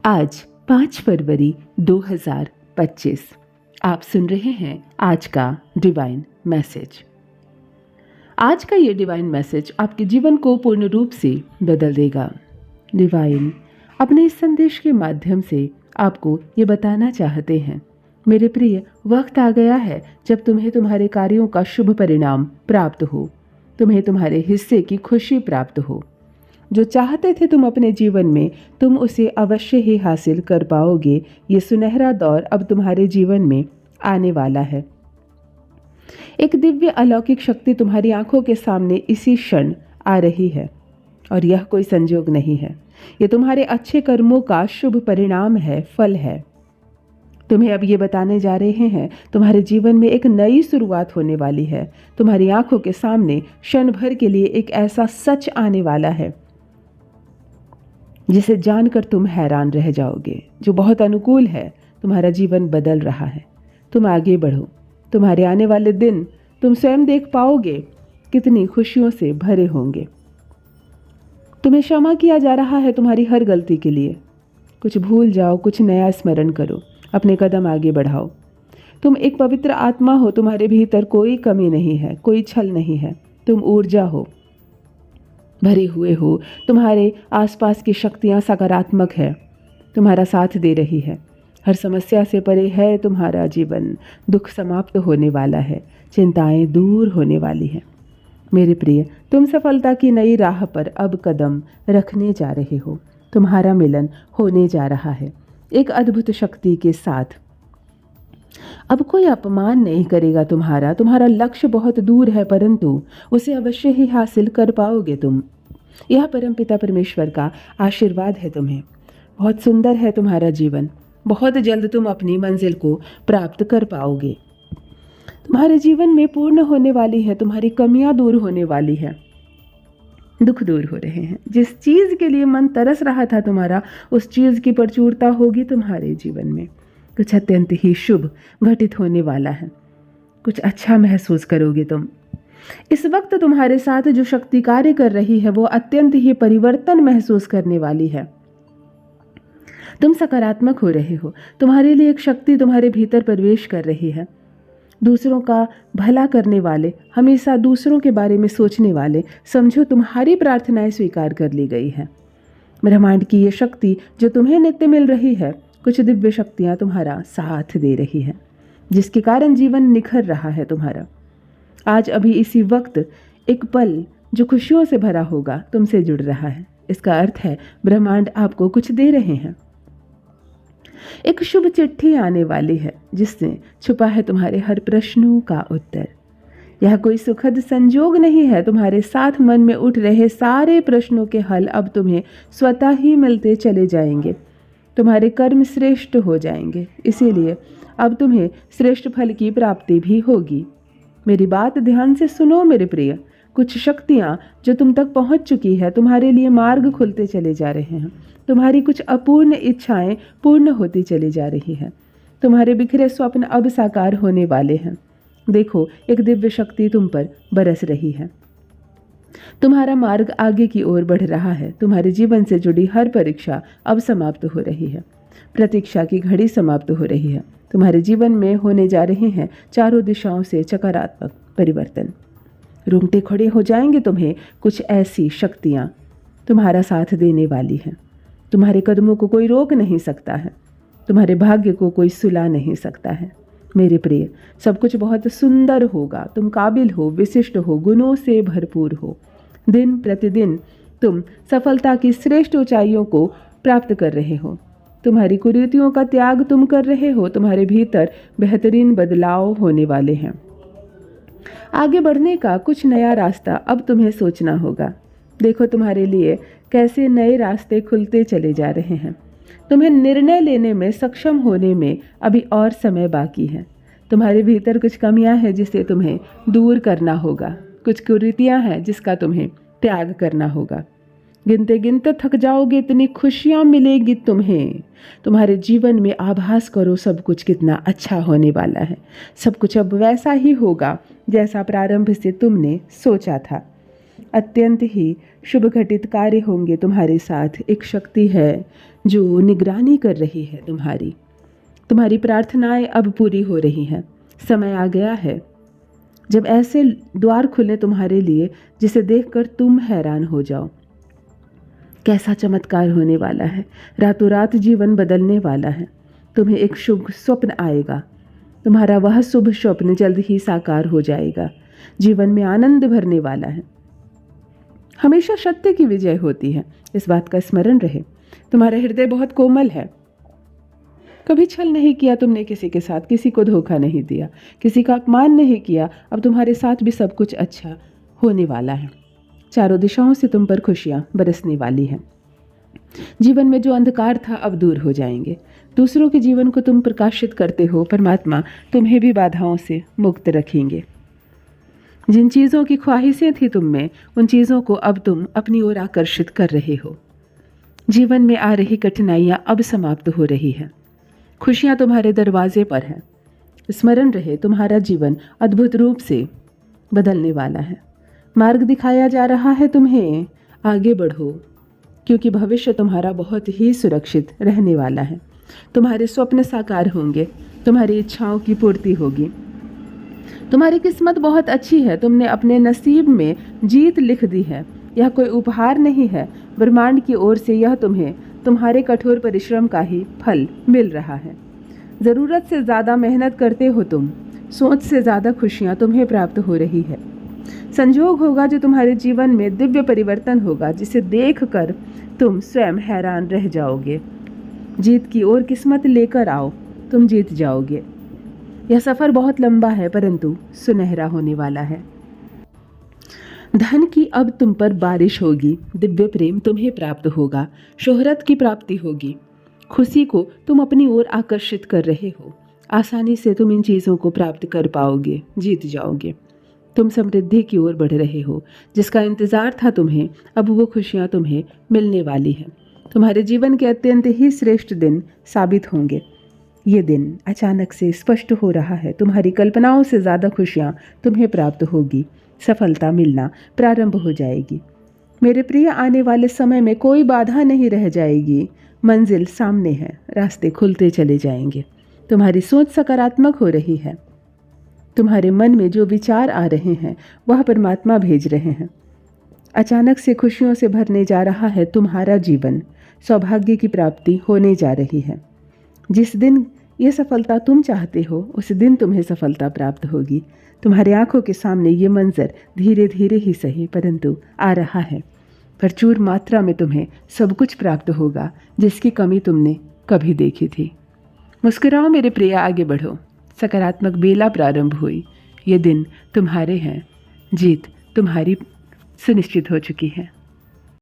आज 5 फरवरी 2025। आप सुन रहे हैं आज का डिवाइन मैसेज। आज का ये डिवाइन मैसेज आपके जीवन को पूर्ण रूप से बदल देगा। डिवाइन अपने इस संदेश के माध्यम से आपको ये बताना चाहते हैं, मेरे प्रिय, वक्त आ गया है जब तुम्हें तुम्हारे कार्यों का शुभ परिणाम प्राप्त हो, तुम्हें तुम्हारे हिस्से की खुशी प्राप्त हो। जो चाहते थे तुम अपने जीवन में, तुम उसे अवश्य ही हासिल कर पाओगे। ये सुनहरा दौर अब तुम्हारे जीवन में आने वाला है। एक दिव्य अलौकिक शक्ति तुम्हारी आंखों के सामने इसी क्षण आ रही है, और यह कोई संजोग नहीं है। ये तुम्हारे अच्छे कर्मों का शुभ परिणाम है, फल है। तुम्हें अब ये बताने जा रहे हैं, तुम्हारे जीवन में एक नई शुरुआत होने वाली है। तुम्हारी आंखों के सामने क्षण भर के लिए एक ऐसा सच आने वाला है जिसे जानकर तुम हैरान रह जाओगे, जो बहुत अनुकूल है। तुम्हारा जीवन बदल रहा है। तुम आगे बढ़ो। तुम्हारे आने वाले दिन तुम स्वयं देख पाओगे कितनी खुशियों से भरे होंगे। तुम्हें क्षमा किया जा रहा है तुम्हारी हर गलती के लिए। कुछ भूल जाओ, कुछ नया स्मरण करो, अपने कदम आगे बढ़ाओ। तुम एक पवित्र आत्मा हो, तुम्हारे भीतर कोई कमी नहीं है, कोई छल नहीं है। तुम ऊर्जा हो, भरे हुए हो। तुम्हारे आसपास की शक्तियाँ सकारात्मक है, तुम्हारा साथ दे रही है। हर समस्या से परे है तुम्हारा जीवन। दुख समाप्त होने वाला है, चिंताएं दूर होने वाली हैं। मेरे प्रिय, तुम सफलता की नई राह पर अब कदम रखने जा रहे हो। तुम्हारा मिलन होने जा रहा है एक अद्भुत शक्ति के साथ। अब कोई अपमान नहीं करेगा तुम्हारा लक्ष्य बहुत दूर है, परंतु उसे अवश्य ही हासिल कर पाओगे तुम। यह परमपिता परमेश्वर का आशीर्वाद है तुम्हें। बहुत सुंदर है तुम्हारा जीवन। बहुत जल्द तुम अपनी मंजिल को प्राप्त कर पाओगे। तुम्हारे जीवन में पूर्ण होने वाली है, तुम्हारी कमियां दूर होने वाली है, दुख दूर हो रहे हैं। जिस चीज के लिए मन तरस रहा था तुम्हारा, उस चीज की प्रचुरता होगी तुम्हारे जीवन में। कुछ अत्यंत ही शुभ घटित होने वाला है। कुछ अच्छा महसूस करोगे तुम। इस वक्त तुम्हारे साथ जो शक्ति कार्य कर रही है, वो अत्यंत ही परिवर्तन महसूस करने वाली है। तुम सकारात्मक हो रहे हो। तुम्हारे लिए एक शक्ति तुम्हारे भीतर प्रवेश कर रही है। दूसरों का भला करने वाले, हमेशा दूसरों के बारे में सोचने वाले, समझो तुम्हारी प्रार्थनाएं स्वीकार कर ली गई है। ब्रह्मांड की ये शक्ति जो तुम्हें नित्य मिल रही है, कुछ दिव्य शक्तियां तुम्हारा साथ दे रही है, जिसके कारण जीवन निखर रहा है तुम्हारा। आज अभी इसी वक्त एक पल जो खुशियों से भरा होगा तुमसे जुड़ रहा है। इसका अर्थ है ब्रह्मांड आपको कुछ दे रहे हैं। एक शुभ चिट्ठी आने वाली है जिसमें छुपा है तुम्हारे हर प्रश्नों का उत्तर। यह कोई सुखद संजोग नहीं है। तुम्हारे साथ मन में उठ रहे सारे प्रश्नों के हल अब तुम्हें स्वतः ही मिलते चले जाएंगे। तुम्हारे कर्म श्रेष्ठ हो जाएंगे, इसीलिए अब तुम्हें श्रेष्ठ फल की प्राप्ति भी होगी। मेरी बात ध्यान से सुनो मेरे प्रिय। कुछ शक्तियाँ जो तुम तक पहुँच चुकी है, तुम्हारे लिए मार्ग खुलते चले जा रहे हैं। तुम्हारी कुछ अपूर्ण इच्छाएं पूर्ण होती चली जा रही हैं। तुम्हारे बिखरे स्वप्न अब साकार होने वाले हैं। देखो, एक दिव्य शक्ति तुम पर बरस रही है। तुम्हारा मार्ग आगे की ओर बढ़ रहा है। तुम्हारे जीवन से जुड़ी हर परीक्षा अब समाप्त हो रही है। प्रतीक्षा की घड़ी समाप्त हो रही है। तुम्हारे जीवन में होने जा रहे हैं चारों दिशाओं से सकारात्मक परिवर्तन। रोंगटे खड़े हो जाएंगे तुम्हें। कुछ ऐसी शक्तियाँ तुम्हारा साथ देने वाली हैं। तुम्हारे कदमों को कोई रोक नहीं सकता है। तुम्हारे भाग्य को कोई सुला नहीं सकता है। मेरे प्रिय, सब कुछ बहुत सुंदर होगा। तुम काबिल हो, विशिष्ट हो, गुणों से भरपूर हो। दिन प्रतिदिन तुम सफलता की श्रेष्ठ ऊंचाइयों को प्राप्त कर रहे हो। तुम्हारी कुरीतियों का त्याग तुम कर रहे हो। तुम्हारे भीतर बेहतरीन बदलाव होने वाले हैं। आगे बढ़ने का कुछ नया रास्ता अब तुम्हें सोचना होगा। देखो, तुम्हारे लिए कैसे नए रास्ते खुलते चले जा रहे हैं। तुम्हें निर्णय लेने में सक्षम होने में अभी और समय बाकी है। तुम्हारे भीतर कुछ कमियां हैं जिसे तुम्हें दूर करना होगा। कुछ कुरीतियां हैं जिसका तुम्हें त्याग करना होगा। गिनते गिनते थक जाओगे, इतनी खुशियां मिलेगी तुम्हें। तुम्हारे जीवन में आभास करो, सब कुछ कितना अच्छा होने वाला है। सब कुछ अब वैसा ही होगा जैसा प्रारंभ से तुमने सोचा था। अत्यंत ही शुभ घटित कार्य होंगे तुम्हारे साथ। एक शक्ति है जो निगरानी कर रही है तुम्हारी प्रार्थनाएं अब पूरी हो रही हैं। समय आ गया है जब ऐसे द्वार खुले तुम्हारे लिए जिसे देखकर तुम हैरान हो जाओ। कैसा चमत्कार होने वाला है, रातों रात जीवन बदलने वाला है। तुम्हें एक शुभ स्वप्न आएगा, तुम्हारा वह शुभ स्वप्न जल्द ही साकार हो जाएगा। जीवन में आनंद भरने वाला है। हमेशा सत्य की विजय होती है, इस बात का स्मरण रहे। तुम्हारा हृदय बहुत कोमल है। कभी छल नहीं किया तुमने किसी के साथ, किसी को धोखा नहीं दिया, किसी का अपमान नहीं किया। अब तुम्हारे साथ भी सब कुछ अच्छा होने वाला है। चारों दिशाओं से तुम पर खुशियां बरसने वाली हैं। जीवन में जो अंधकार था अब दूर हो जाएंगे। दूसरों के जीवन को तुम प्रकाशित करते हो, परमात्मा तुम्हें भी बाधाओं से मुक्त रखेंगे। जिन चीज़ों की ख्वाहिशें थी तुम में, उन चीज़ों को अब तुम अपनी ओर आकर्षित कर रहे हो। जीवन में आ रही कठिनाइयाँ अब समाप्त हो रही हैं। खुशियाँ तुम्हारे दरवाजे पर हैं। स्मरण रहे, तुम्हारा जीवन अद्भुत रूप से बदलने वाला है। मार्ग दिखाया जा रहा है तुम्हें, आगे बढ़ो, क्योंकि भविष्य तुम्हारा बहुत ही सुरक्षित रहने वाला है। तुम्हारे स्वप्न साकार होंगे, तुम्हारी इच्छाओं की पूर्ति होगी। तुम्हारी किस्मत बहुत अच्छी है। तुमने अपने नसीब में जीत लिख दी है। यह कोई उपहार नहीं है, ब्रह्मांड की ओर से यह तुम्हें तुम्हारे कठोर परिश्रम का ही फल मिल रहा है। ज़रूरत से ज़्यादा मेहनत करते हो तुम, सोच से ज़्यादा खुशियाँ तुम्हें प्राप्त हो रही है। संजोग होगा जो तुम्हारे जीवन में दिव्य परिवर्तन होगा, जिसे देखकर तुम स्वयं हैरान रह जाओगे। जीत की ओर किस्मत लेकर आओ, तुम जीत जाओगे। यह सफ़र बहुत लंबा है परंतु सुनहरा होने वाला है। धन की अब तुम पर बारिश होगी, दिव्य प्रेम तुम्हें प्राप्त होगा, शोहरत की प्राप्ति होगी। खुशी को तुम अपनी ओर आकर्षित कर रहे हो। आसानी से तुम इन चीज़ों को प्राप्त कर पाओगे, जीत जाओगे। तुम समृद्धि की ओर बढ़ रहे हो। जिसका इंतज़ार था तुम्हें, अब वो खुशियाँ तुम्हें मिलने वाली हैं। तुम्हारे जीवन के अत्यंत ही श्रेष्ठ दिन साबित होंगे। ये दिन अचानक से स्पष्ट हो रहा है। तुम्हारी कल्पनाओं से ज़्यादा खुशियाँ तुम्हें प्राप्त होगी। सफलता मिलना प्रारंभ हो जाएगी। मेरे प्रिय, आने वाले समय में कोई बाधा नहीं रह जाएगी। मंजिल सामने है, रास्ते खुलते चले जाएंगे। तुम्हारी सोच सकारात्मक हो रही है। तुम्हारे मन में जो विचार आ रहे हैं वह परमात्मा भेज रहे हैं। अचानक से खुशियों से भरने जा रहा है तुम्हारा जीवन। सौभाग्य की प्राप्ति होने जा रही है। जिस दिन ये सफलता तुम चाहते हो, उस दिन तुम्हें सफलता प्राप्त होगी। तुम्हारी आंखों के सामने ये मंजर धीरे धीरे ही सही परंतु आ रहा है। प्रचुर मात्रा में तुम्हें सब कुछ प्राप्त होगा जिसकी कमी तुमने कभी देखी थी। मुस्कुराओ मेरे प्रिय, आगे बढ़ो। सकारात्मक बेला प्रारंभ हुई। ये दिन तुम्हारे हैं। जीत तुम्हारी सुनिश्चित हो चुकी है।